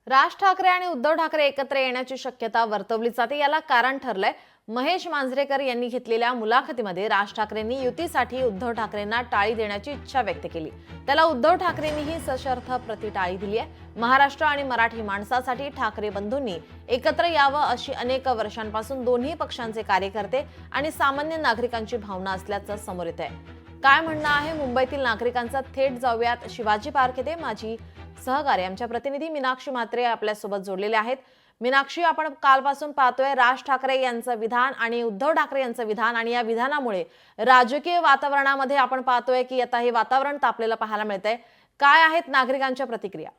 राज ठाकरे आणि उद्धव ठाकरे एकत्र येण्याची शक्यता वर्तवली जाते। याला कारण ठरलंय महेश मांजरेकर यांनी घेतलेल्या मुलाखतीमध्ये राज ठाकरेंनी युतीसाठी उद्धव ठाकरेंना टाळी देण्याची इच्छा व्यक्त केली। त्याला उद्धव ठाकरेंनीही सशर्त प्रतिटाळी दिली आहे। महाराष्ट्र आणि मराठी माणसासाठी ठाकरे बंधूंनी एकत्र यावं अशी अनेक वर्षांपासून दोन्ही पक्षांचे कार्यकर्ते आणि सामान्य नागरिकांची भावना असल्याचं समोर येत आहे। काय म्हणणं आहे मुंबईतील नागरिकांचा? थेट जाऊयात शिवाजी पार्क येथे माझी सहकारी आमच्या प्रतिनिधी मीनाक्षी म्हात्रे आपल्यासोबत जोडलेले आहेत। मीनाक्षी, आपण कालपासून पाहतोय राज ठाकरे यांचं विधान आणि उद्धव ठाकरे यांचं विधान, आणि या विधानामुळे राजकीय वातावरणामध्ये आपण पाहतोय की आता हे वातावरण तापलेलं पाहायला मिळतंय। काय आहेत नागरिकांच्या प्रतिक्रिया?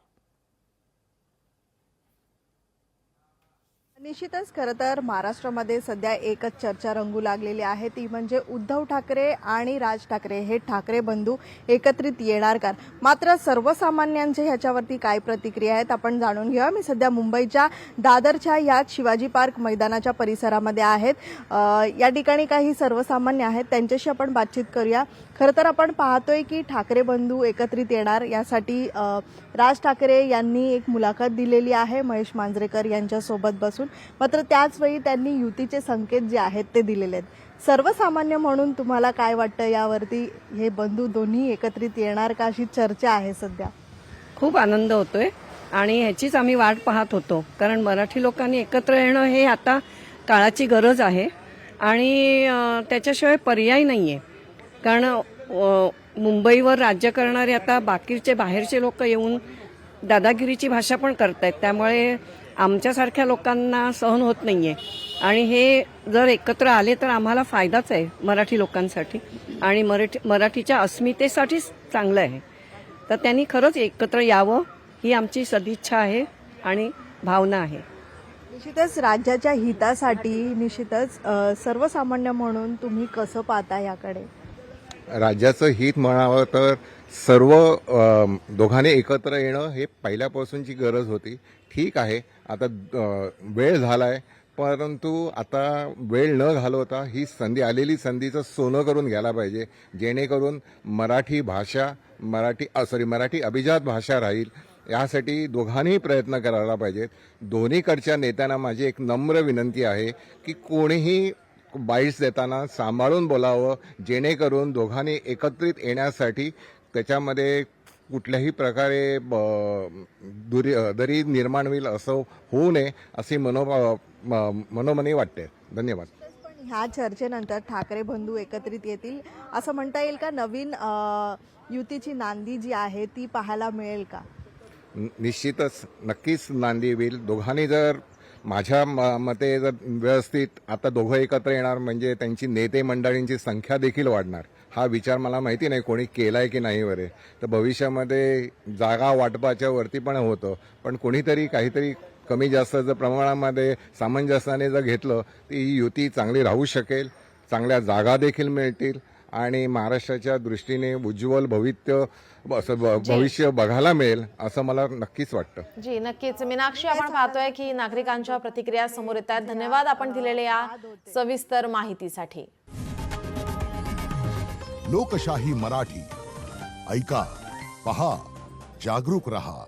निश्चितच खरं तर महाराष्ट्रामध्ये सध्या एकच चर्चा रंगू लागलेली आहे, ती म्हणजे उद्धव ठाकरे आणि राज ठाकरे हे ठाकरे बंधू एकत्रित येणार का। मात्र सर्वसामान्यांचे ह्याच्यावरती काय प्रतिक्रिया आहेत आपण जाणून घेऊया। मी सध्या मुंबईच्या दादरच्या या शिवाजी पार्क मैदानाच्या परिसरामध्ये आहेत। या ठिकाणी काही सर्वसामान्य आहेत, त्यांच्याशी आपण बातचीत करूया। खरं तर आपण पाहतोय की ठाकरे बंधू एकत्रित येणार यासाठी राज ठाकरे यांनी एक मुलाखत दिलेली आहे महेश मांजरेकर यांच्यासोबत बसून। मात्र त्याच वेळी त्यांनी युतीचे संकेत जे आहेत ते दिलेले आहेत। सर्वसामान्य म्हणून तुम्हाला काय वाटतं यावरती? हे बंधू दोन्ही एकत्रित येणार का अशी चर्चा आहे सध्या? खूप आनंद होतोय आणि ह्याचीच आम्ही वाट पाहत होतो, कारण मराठी लोकांनी एकत्र येणं हे आता काळाची गरज आहे आणि त्याच्याशिवाय पर्याय नाहीये। कारण मुंबईवर राज्य करणारे आता बाकीचे बाहेरचे लोक येऊन दादागिरीची भाषा पण करतायत, त्यामुळे आमच्यासारख्या लोकांना सहन होत नाहीये आणि हे जर एकत्र आले तर आम्हाला फायदाच आहे मराठी लोकांसाठी आणि मराठीच्या अस्मितेसाठीच चांगलं आहे। तर त्यांनी खरंच एकत्र यावं ही आमची सदिच्छा आहे आणि भावना आहे। निश्चितच राज्याच्या हितासाठी निश्चितच सर्वसामान्य म्हणून तुम्ही कसं पाहता याकडे? राज्याचं हित म्हणावं तर सर्व दोघांनी एकत्र येणं हे पहिल्यापासूनची गरज होती। ठीक आहे, आता वेळ झालाय, परंतु आता वेळ न घालवता ही संधी, आलेली संधीचं सोनं करून घ्यायला पाहिजे, जेणेकरून मराठी भाषा मराठी अभिजात भाषा राहील। यासाठी दोघांनी प्रयत्न करायला पाहिजेत। दोन्हीकडच्या नेत्यांना माझी एक नम्र विनंती आहे की कोणीही बाईट्स देताना सांभाळून बोलावं, जेणेकरून दोघांनी एकत्रित येण्यासाठी त्याच्यामध्ये कुठल्याही प्रकारे दरी निर्माण होईल असं होऊ नये अशी मनोमनी वाटते। धन्यवाद। पण ह्या चर्चेनंतर ठाकरे बंधू एकत्रित येतील असं म्हणता येईल का? नवीन युतीची नांदी जी आहे ती पाहायला मिळेल का? निश्चितच, नक्कीच नांदी होईल। दोघांनी जर माझ्या मते जर व्यवस्थित आता दोघं एकत्र येणार म्हणजे त्यांची नेते मंडळींची संख्या देखील वाढणार। हा विचार मला माहिती नाही कोणी केलाय की नाही वरे, तर भविष्यामध्ये जागा वाटपाच्या वरती पण होतं, पण कोणीतरी काहीतरी कमी जास्त जर प्रमाणामध्ये सामंजस्याने जर घेतलं तर ही युती चांगली राहू शकेल, चांगल्या जागा देखील मिळतील आणि महाराष्ट्राच्या दृष्टीने उज्ज्वल भविष्य बघायला मिळेल असं मला नक्कीच वाटतं। जी नक्कीच मीनाक्षी, आपण पाहतोय की नागरिकांच्या प्रतिक्रिया समोर येत आहेत। धन्यवाद आपण दिलेल्या या सविस्तर माहितीसाठी। लोकशाही मराठी ऐका, पहा, जागरूक रहा।